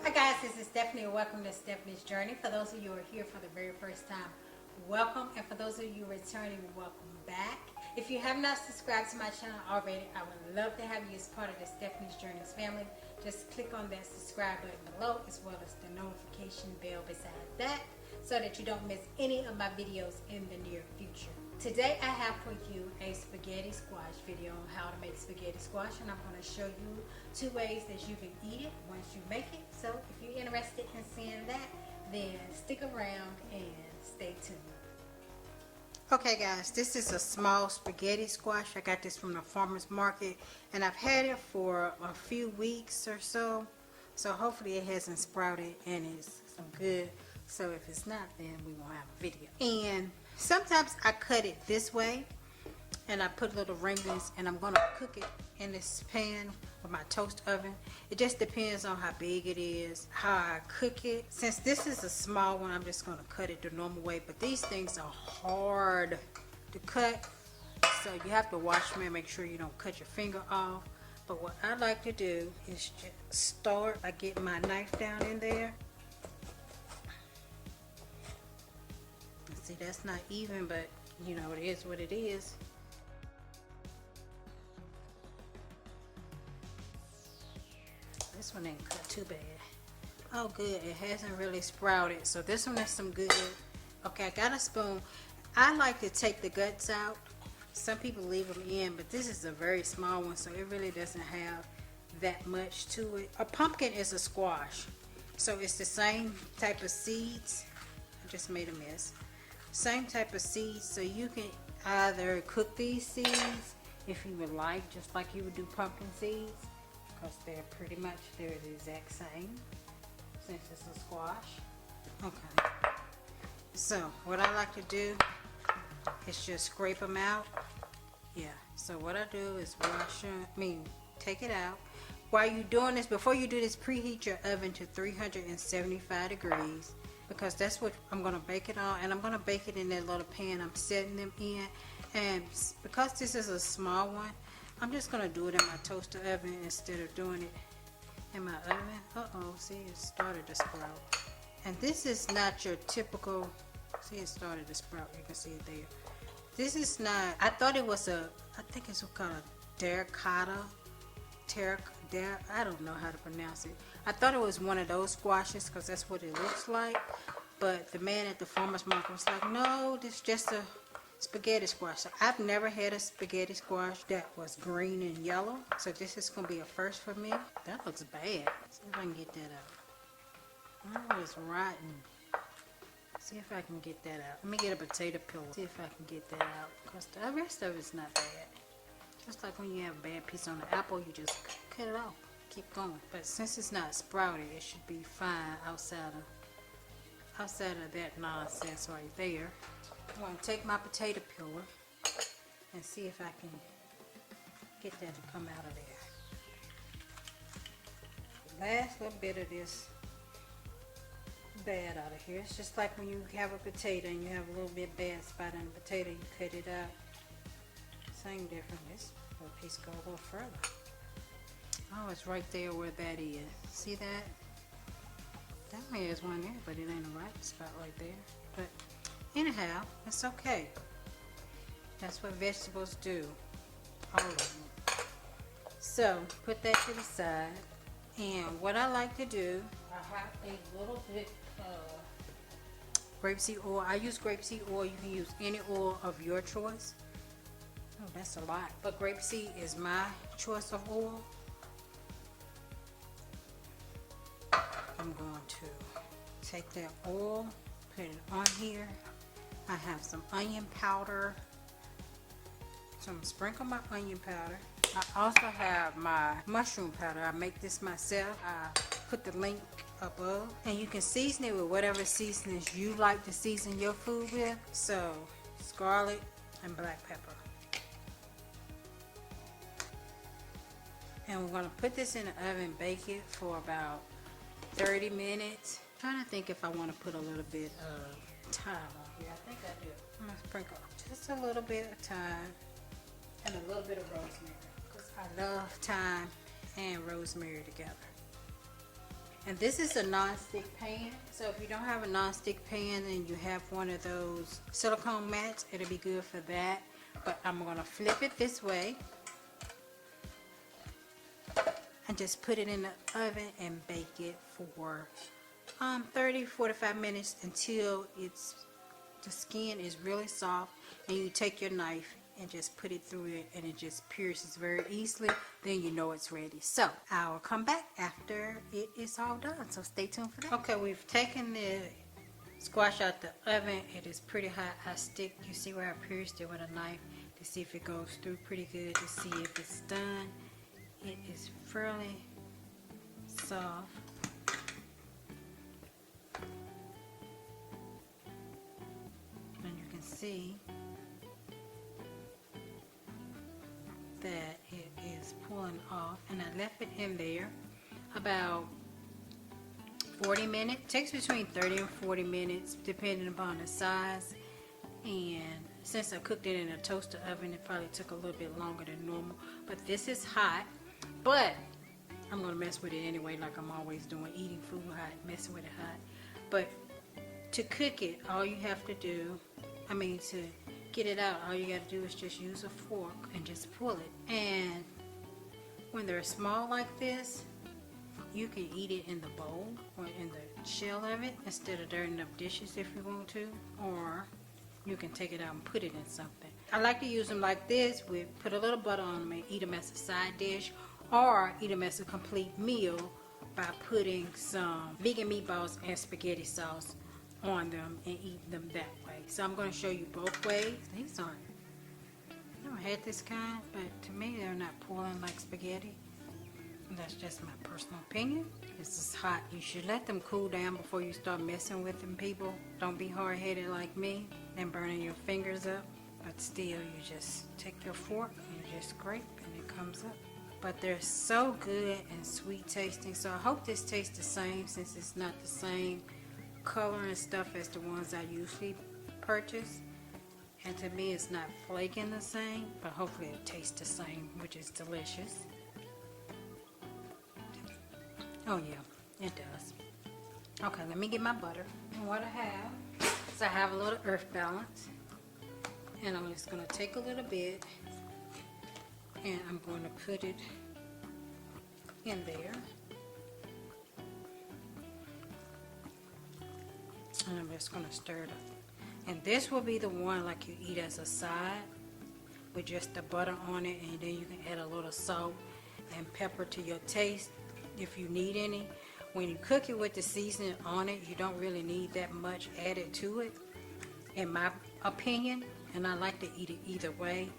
Hi guys, this is Stephanie and welcome to Stephanie's Journey. For those of you who are here for the very first time, welcome. And for those of you returning, welcome back. If you have not subscribed to my channel already, I would love to have you as part of the Stephanie's Journeys family. Just click on that subscribe button below as well as the notification bell beside that so that you don't miss any of my videos in the near future. Today I have for you a spaghetti squash video on how to make spaghetti squash, and I'm going to show you 2 ways that you can eat it once you make it. So if you're interested in seeing that, then stick around and stay tuned. Okay guys, this is a small spaghetti squash. I got this from the farmer's market and I've had it for a few weeks or so. So hopefully it hasn't sprouted and it's some good. So if it's not, then we won't have a video. And sometimes I cut it this way and I put little rings and I'm gonna cook it in this pan with my toast oven. It just depends on how big it is, how I cook it. Since this is a small one, I'm just gonna cut it the normal way, but these things are hard to cut, so you have to watch me and make sure you don't cut your finger off. But what I like to do is just start by getting my knife down in there. See, that's not even, but you know, it is what it is. This one ain't cut too bad. Oh good, it hasn't really sprouted, so this one is some good. Okay, I got a spoon. I like to take the guts out. Some people leave them in, but this is a very small one, so it really doesn't have that much to it. A pumpkin is a squash, so it's the same type of seeds. I just made a mess. Same type of seeds, so you can either cook these seeds if you would like, just like you would do pumpkin seeds, because they're the exact same since it's a squash. Okay, so what I like to do is just scrape them out. Yeah, so what I do is take it out. While you're doing this, before you do this, preheat your oven to 375 degrees. Because that's what I'm going to bake it on, and I'm going to bake it in that little pan I'm setting them in. And because this is a small one, I'm just going to do it in my toaster oven instead of doing it in my oven. See, it started to sprout. And this is not your typical, see, it started to sprout. You can see it there. This is not, I thought it was I think it's called a terracotta. I don't know how to pronounce it. I thought it was one of those squashes because that's what it looks like, but the man at the farmer's market was like, no, this is just a spaghetti squash. So I've never had a spaghetti squash that was green and yellow, so this is going to be a first for me. That looks bad. See if I can get that out. Oh, it's rotten. See if I can get that out. Let me get a potato peeler. See if I can get that out, because the rest of it's not bad. Just like when you have a bad piece on the apple, you just cut it off, keep going. But since it's not sprouted, it should be fine outside of that nonsense right there. I'm going to take my potato peeler and see if I can get that to come out of there. The last little bit of this bad out of here. It's just like when you have a potato and you have a little bit bad spot on the potato, you cut it out. Same difference. This little piece go a little further. Oh, it's right there where that is. See that? That has one there, but it ain't the right spot right there. But anyhow, it's okay. That's what vegetables do. All of them. So put that to the side. And what I like to do, I have a little bit of grapeseed oil. I use grapeseed oil. You can use any oil of your choice. Oh, that's a lot. But grapeseed is my choice of oil. I'm going to take that oil, put it on here. I have some onion powder. So I'm going to sprinkle my onion powder. I also have my mushroom powder. I make this myself. I put the link above. And you can season it with whatever seasonings you like to season your food with. So scarlet and black pepper. And we're going to put this in the oven, bake it for about 30 minutes. I'm trying to think if I want to put a little bit of thyme on here. I think I do. I'm going to sprinkle just a little bit of thyme and a little bit of rosemary, because I love thyme and rosemary together. And this is a non-stick pan. So if you don't have a non-stick pan and you have one of those silicone mats, it'll be good for that. But I'm gonna flip it this way and just put it in the oven and bake it for 30-45 minutes until the skin is really soft, and you take your knife and just put it through it and it just pierces very easily. Then you know it's ready. So I will come back after it is all done, so stay tuned for that. Okay, we've taken the squash out the oven. It is pretty hot. You see where I pierced it with a knife to see if it goes through pretty good, to see if it's done. It is fairly soft. And you can see that it is pulling off, and I left it in there about 40 minutes. It takes between 30 and 40 minutes depending upon the size, and since I cooked it in a toaster oven, it probably took a little bit longer than normal. But this is hot, but I'm gonna mess with it anyway, like I'm always doing, eating food hot, messing with it hot. But to cook it, all you have to do, to get it out, all you gotta do is just use a fork and just pull it. And when they're small like this, you can eat it in the bowl or in the shell of it instead of dirtying up dishes if you want to, or you can take it out and put it in something. I like to use them like this. We put a little butter on them and eat them as a side dish, or eat them as a complete meal by putting some vegan meatballs and spaghetti sauce on them and eat them that way. So I'm going to show you both ways. These aren't, I never had this kind, but to me they're not pulling like spaghetti. That's just my personal opinion. This is hot. You should let them cool down before you start messing with them, people. Don't be hard-headed like me and burning your fingers up. But still, you just take your fork and you just scrape and it comes up. But they're so good and sweet tasting. So I hope this tastes the same, since it's not the same color and stuff as the ones I usually purchase. And to me, it's not flaking the same, but hopefully it tastes the same, which is delicious. Oh yeah, it does. Okay, let me get my butter. And what I have is I have a little earth balance, and I'm just going to take a little bit and I'm going to put it in there, and I'm just going to stir it up. And this will be the one like you eat as a side with just the butter on it, and then you can add a little salt and pepper to your taste if you need any. When you cook it with the seasoning on it, you don't really need that much added to it, in my opinion, and I like to eat it either way.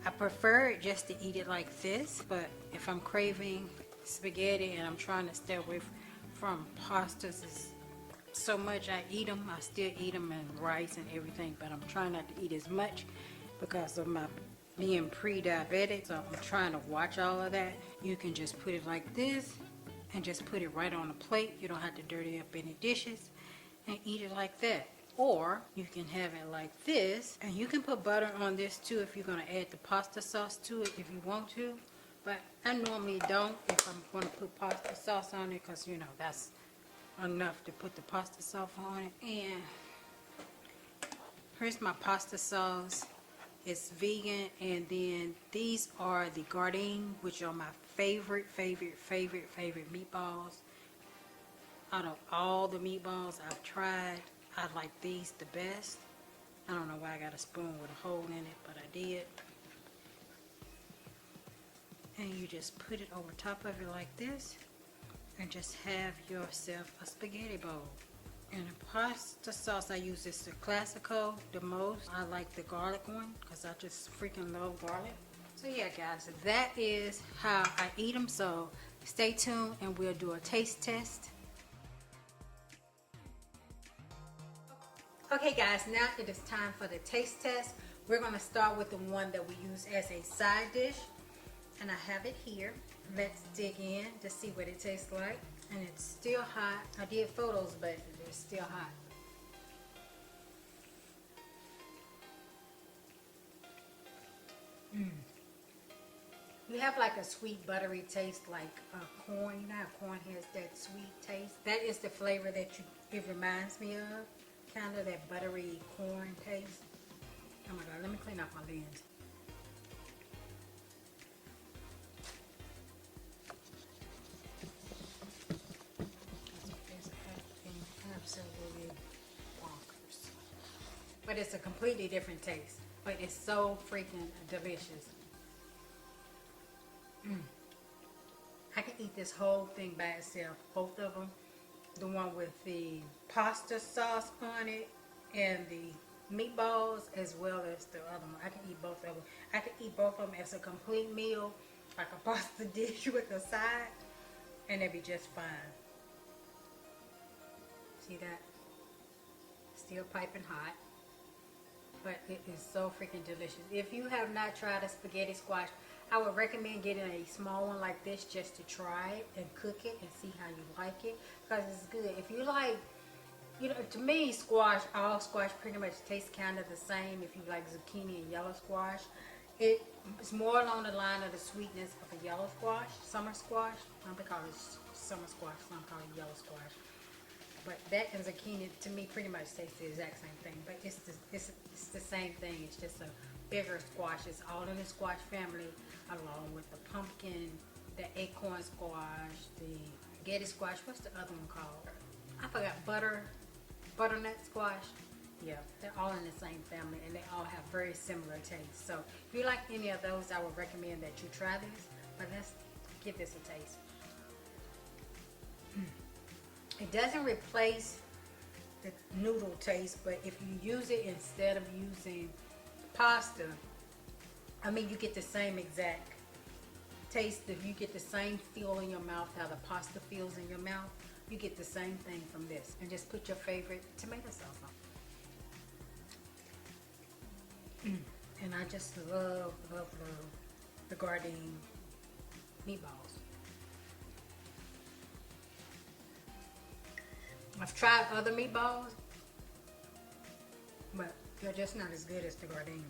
I prefer it just to eat it like this, but if I'm craving spaghetti and I'm trying to stay away from pastas, it's so much I eat them. I still eat them, and rice and everything, but I'm trying not to eat as much because of my being pre-diabetic, so I'm trying to watch all of that. You can just put it like this and just put it right on a plate. You don't have to dirty up any dishes, and eat it like that. Or you can have it like this, and you can put butter on this too if you're going to add the pasta sauce to it if you want to. But I normally don't if I'm going to put pasta sauce on it, because that's enough to put the pasta sauce on it. And here's my pasta sauce. It's vegan, and then these are the Gardein, which are my favorite meatballs. Out of all the meatballs I've tried, I like these the best. I don't know why I got a spoon with a hole in it, but I did. And you just put it over top of it like this, and just have yourself a spaghetti bowl. And the pasta sauce I use is the Classico the most. I like the garlic one because I just freaking love garlic. So yeah, guys, that is how I eat them. So stay tuned and we'll do a taste test. Okay guys, now it is time for the taste test. We're going to start with the one that we use as a side dish. And I have it here. Let's dig in to see what it tastes like. And it's still hot. I did photos, but it's still hot. you have like a sweet buttery taste like corn. You know how corn has that sweet taste? That is the flavor that it reminds me of. Kind of that buttery corn taste. Oh my god, let me clean off my lens. It's absolutely bonkers. But it's a completely different taste. But it's so freaking delicious. I can eat this whole thing by itself, both of them. The one with the pasta sauce on it and the meatballs, as well as the other one. I can eat both of them. I can eat both of them as a complete meal, like a pasta dish with a side, and it'd be just fine. See that? Still piping hot. But it is so freaking delicious. If you have not tried a spaghetti squash, I would recommend getting a small one like this just to try it and cook it and see how you like it, because it's good. If you like, you know, to me, squash, all squash pretty much tastes kind of the same. If you like zucchini and yellow squash, it's more along the line of the sweetness of a yellow squash, summer squash. Some people call it summer squash, some call it yellow squash. But that and zucchini, to me, pretty much tastes the exact same thing. But it's the same thing. It's just a bigger squash. It's all in the squash family, along with the pumpkin, the acorn squash, the spaghetti squash. What's the other one called? I forgot. Butternut squash. Yeah, they're all in the same family, and they all have very similar tastes. So if you like any of those, I would recommend that you try this. But let's give this a taste. It doesn't replace the noodle taste, but if you use it instead of using pasta, I mean, you get the same exact taste. If you get the same feel in your mouth, how the pasta feels in your mouth, you get the same thing from this. And just put your favorite tomato sauce on. And I just love the Gardein meatballs. I've tried other meatballs, but they're just not as good as the Gardein.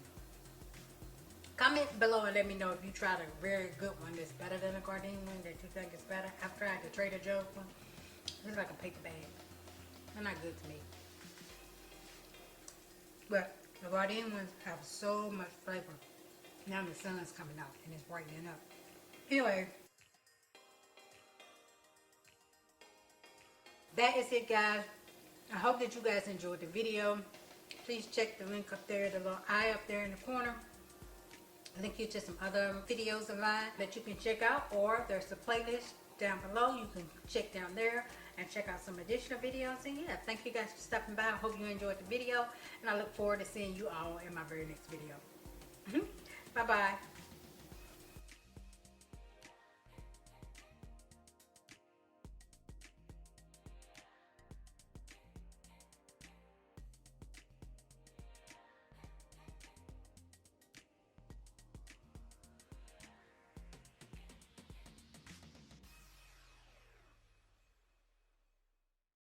Comment below and let me know if you tried a very good one that's better than the Gardein one, that you think is better. I've tried the Trader Joe's one. It's like a paper bag. They're not good to me. But the Gardein ones have so much flavor. Now the sun's coming out and it's brightening up. Anyway, that is it, guys. I hope that you guys enjoyed the video. Please check the link up there, the little eye up there in the corner. I'll link you to some other videos of mine that you can check out, or there's a playlist down below. You can check down there and check out some additional videos. And yeah, thank you guys for stopping by. I hope you enjoyed the video, and I look forward to seeing you all in my very next video. Bye-bye.